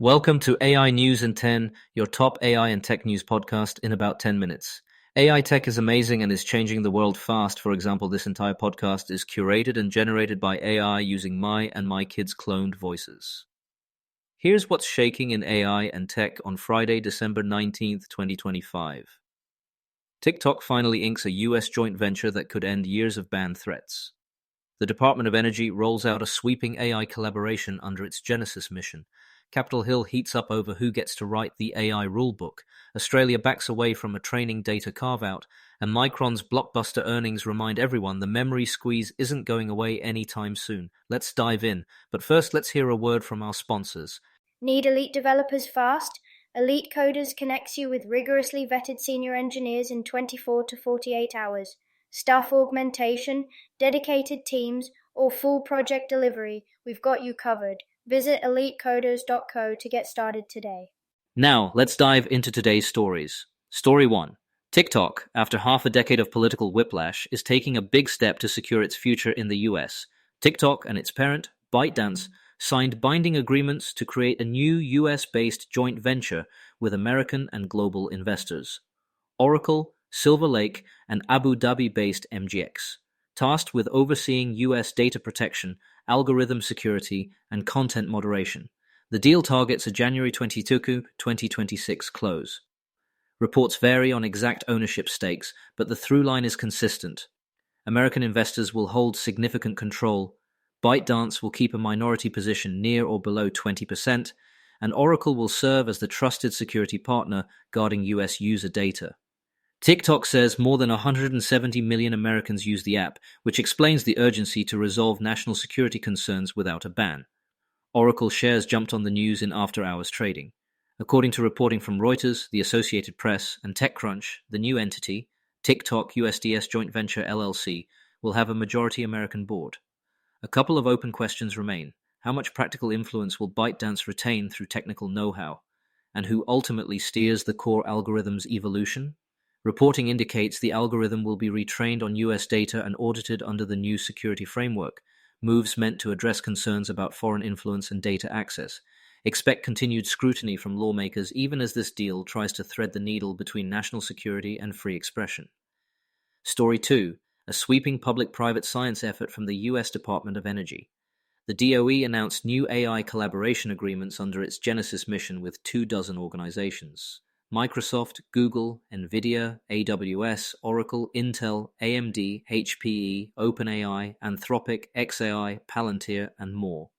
Welcome to AI News in 10, your top AI and tech news podcast in about 10 minutes. AI tech is amazing and is changing the world fast. For example, this entire podcast is curated and generated by AI using my and my kids' cloned voices. Here's what's shaking in AI and tech on Friday, December 19th, 2025. TikTok finally inks a US joint venture that could end years of ban threats. The Department of Energy rolls out a sweeping AI collaboration under its Genesis mission. Capitol Hill heats up over who gets to write the AI rulebook. Australia backs away from a training data carve-out, and Micron's blockbuster earnings remind everyone the memory squeeze isn't going away anytime soon. Let's dive in, but first let's hear a word from our sponsors. Need elite developers fast? Elite Coders connects you with rigorously vetted senior engineers in 24 to 48 hours. Staff augmentation, dedicated teams, or full project delivery, we've got you covered. Visit elitecoders.co to get started today. Now, let's dive into today's stories. Story 1. TikTok, after half a decade of political whiplash, is taking a big step to secure its future in the US. TikTok and its parent, ByteDance, signed binding agreements to create a new US-based joint venture with American and global investors. Oracle, Silver Lake, and Abu Dhabi-based MGX, tasked with overseeing US data protection, algorithm security, and content moderation. The deal targets a January 22, 2026 close. Reports vary on exact ownership stakes, but the through line is consistent. American investors will hold significant control, ByteDance will keep a minority position near or below 20%, and Oracle will serve as the trusted security partner guarding US user data. TikTok says more than 170 million Americans use the app, which explains the urgency to resolve national security concerns without a ban. Oracle shares jumped on the news in after-hours trading. According to reporting from Reuters, the Associated Press, and TechCrunch, the new entity, TikTok USDS Joint Venture LLC, will have a majority American board. A couple of open questions remain. How much practical influence will ByteDance retain through technical know-how? And who ultimately steers the core algorithm's evolution? Reporting indicates the algorithm will be retrained on US data and audited under the new security framework, moves meant to address concerns about foreign influence and data access. Expect continued scrutiny from lawmakers even as this deal tries to thread the needle between national security and free expression. Story 2. A sweeping public-private science effort from the US Department of Energy. The DOE announced new AI collaboration agreements under its Genesis mission with 24 organizations. Microsoft, Google, NVIDIA, AWS, Oracle, Intel, AMD, HPE, OpenAI, Anthropic, xAI, Palantir, and more.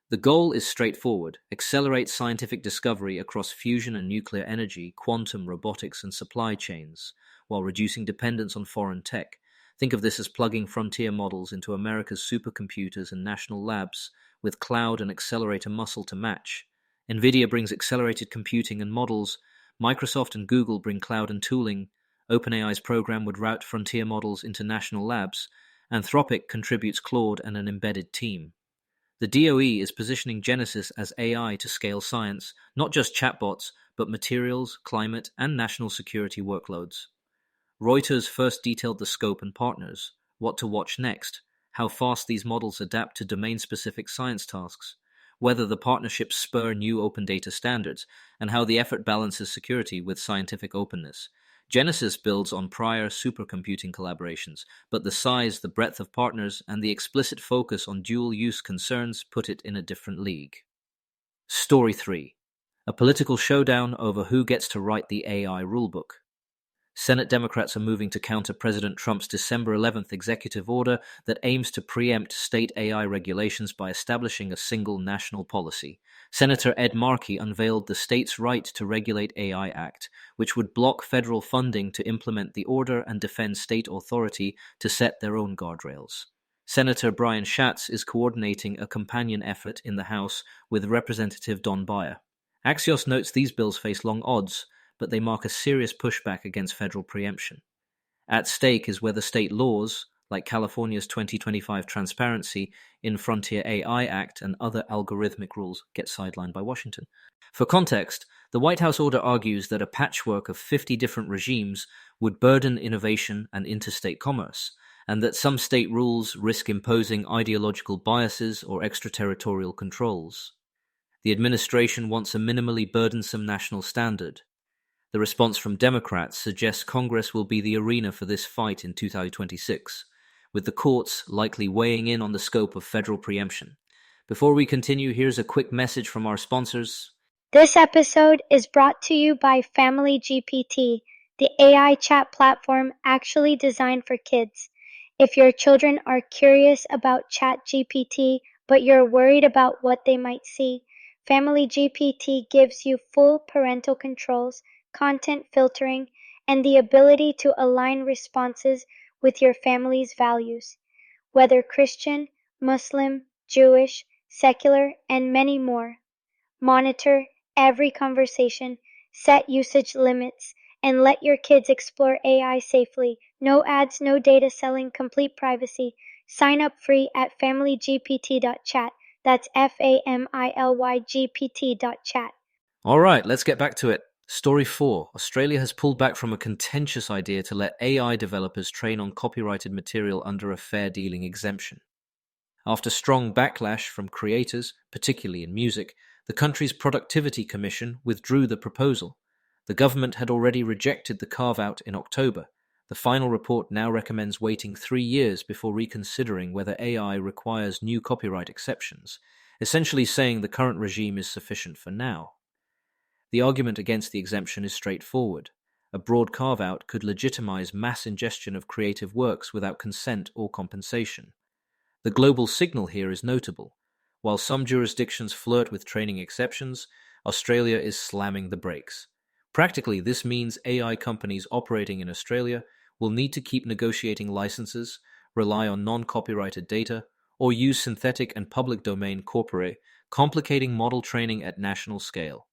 The goal is straightforward: accelerate scientific discovery across fusion and nuclear energy, quantum, robotics, and supply chains, while reducing dependence on foreign tech. Think of this as plugging frontier models into America's supercomputers and national labs, with cloud and accelerator muscle to match. NVIDIA brings accelerated computing and models. Microsoft and Google bring cloud and tooling. OpenAI's program would route frontier models into national labs. Anthropic contributes Claude and an embedded team. The DOE is positioning Genesis as AI to scale science, not just chatbots, but materials, climate, and national security workloads. Reuters first detailed the scope and partners, what to watch next, how fast these models adapt to domain-specific science tasks, whether the partnerships spur new open data standards, and how the effort balances security with scientific openness. Genesis builds on prior supercomputing collaborations, but the size, the breadth of partners, and the explicit focus on dual-use concerns put it in a different league. Story 3. A political showdown over who gets to write the AI rulebook. Senate Democrats are moving to counter President Trump's December 11th executive order that aims to preempt state AI regulations by establishing a single national policy. Senator Ed Markey unveiled the States' Right to Regulate AI Act, which would block federal funding to implement the order and defend state authority to set their own guardrails. Senator Brian Schatz is coordinating a companion effort in the House with Representative Don Beyer. Axios notes these bills face long odds, but they mark a serious pushback against federal preemption. At stake is whether state laws, like California's 2025 Transparency in Frontier AI Act and other algorithmic rules, get sidelined by Washington. For context, the White House order argues that a patchwork of 50 different regimes would burden innovation and interstate commerce, and that some state rules risk imposing ideological biases or extraterritorial controls. The administration wants a minimally burdensome national standard. The response from Democrats suggests Congress will be the arena for this fight in 2026, with the courts likely weighing in on the scope of federal preemption. Before we continue, here's a quick message from our sponsors. This episode is brought to you by Family GPT, the AI chat platform actually designed for kids. If your children are curious about ChatGPT, but you're worried about what they might see, Family GPT gives you full parental controls, content filtering, and the ability to align responses with your family's values. Whether Christian, Muslim, Jewish, secular, and many more. Monitor every conversation, set usage limits, and let your kids explore AI safely. No ads, no data selling, complete privacy. Sign up free at familygpt.chat. That's FAMILYGPT.chat. All right, let's get back to it. Story 4. Australia has pulled back from a contentious idea to let AI developers train on copyrighted material under a fair dealing exemption. After strong backlash from creators, particularly in music, the country's Productivity Commission withdrew the proposal. The government had already rejected the carve-out in October. The final report now recommends waiting 3 years before reconsidering whether AI requires new copyright exceptions, essentially saying the current regime is sufficient for now. The argument against the exemption is straightforward. A broad carve-out could legitimize mass ingestion of creative works without consent or compensation. The global signal here is notable. While some jurisdictions flirt with training exceptions, Australia is slamming the brakes. Practically, this means AI companies operating in Australia will need to keep negotiating licenses, rely on non-copyrighted data, or use synthetic and public domain corpora, complicating model training at national scale.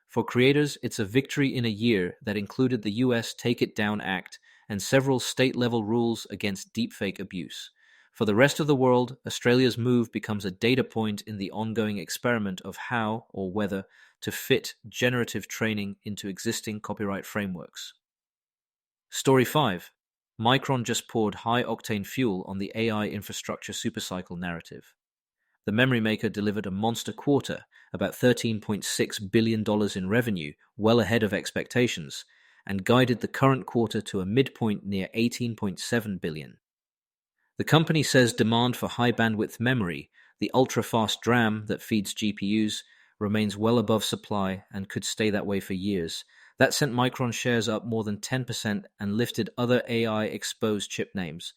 For creators, it's a victory in a year that included the US Take It Down Act and several state-level rules against deepfake abuse. For the rest of the world, Australia's move becomes a data point in the ongoing experiment of how or whether to fit generative training into existing copyright frameworks. Story 5. Micron just poured high-octane fuel on the AI infrastructure supercycle narrative. The memory maker delivered a monster quarter, about $13.6 billion in revenue, well ahead of expectations, and guided the current quarter to a midpoint near $18.7 billion. The company says demand for high-bandwidth memory, the ultra-fast DRAM that feeds GPUs, remains well above supply and could stay that way for years. That sent Micron shares up more than 10% and lifted other AI-exposed chip names.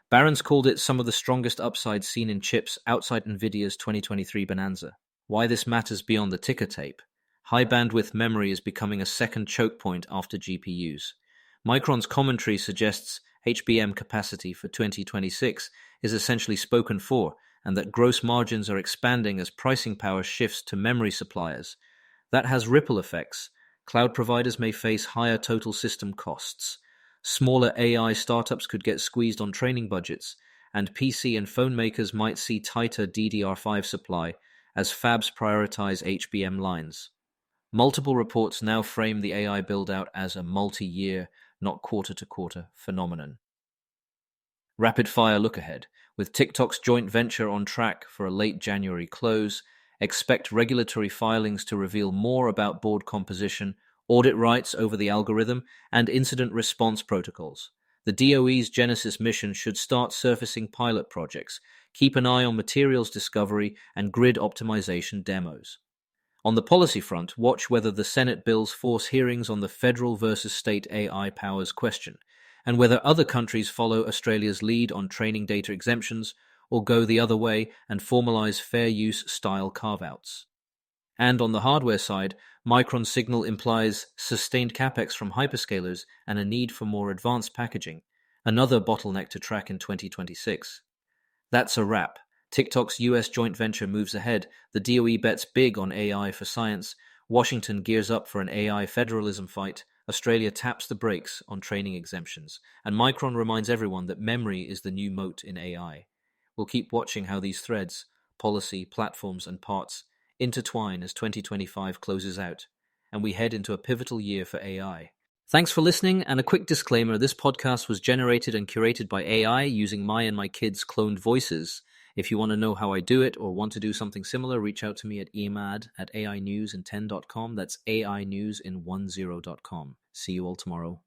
Barron's called it some of the strongest upsides seen in chips outside NVIDIA's 2023 bonanza. Why this matters beyond the ticker tape. High-bandwidth memory is becoming a second choke point after GPUs. Micron's commentary suggests HBM capacity for 2026 is essentially spoken for, and that gross margins are expanding as pricing power shifts to memory suppliers. That has ripple effects. Cloud providers may face higher total system costs. Smaller AI startups could get squeezed on training budgets, and PC and phone makers might see tighter DDR5 supply as fabs prioritize HBM lines. Multiple reports now frame the AI build-out as a multi-year, not quarter-to-quarter phenomenon. Rapid-fire look ahead. With TikTok's joint venture on track for a late January close, expect regulatory filings to reveal more about board composition, audit rights over the algorithm, and incident response protocols. The DOE's Genesis mission should start surfacing pilot projects, keep an eye on materials discovery and grid optimization demos. On the policy front, watch whether the Senate bills force hearings on the federal versus state AI powers question, and whether other countries follow Australia's lead on training data exemptions or go the other way and formalize fair use style carve-outs. And on the hardware side, Micron's signal implies sustained capex from hyperscalers and a need for more advanced packaging, another bottleneck to track in 2026. That's a wrap. TikTok's US joint venture moves ahead, the DOE bets big on AI for science, Washington gears up for an AI federalism fight, Australia taps the brakes on training exemptions, and Micron reminds everyone that memory is the new moat in AI. We'll keep watching how these threads, policy, platforms, and parts intertwine as 2025 closes out, and we head into a pivotal year for AI. Thanks for listening, and a quick disclaimer, this podcast was generated and curated by AI using my and my kids' cloned voices. If you want to know how I do it or want to do something similar, reach out to me at emad@ainewsin10.com. That's AInewsin10.com. See you all tomorrow.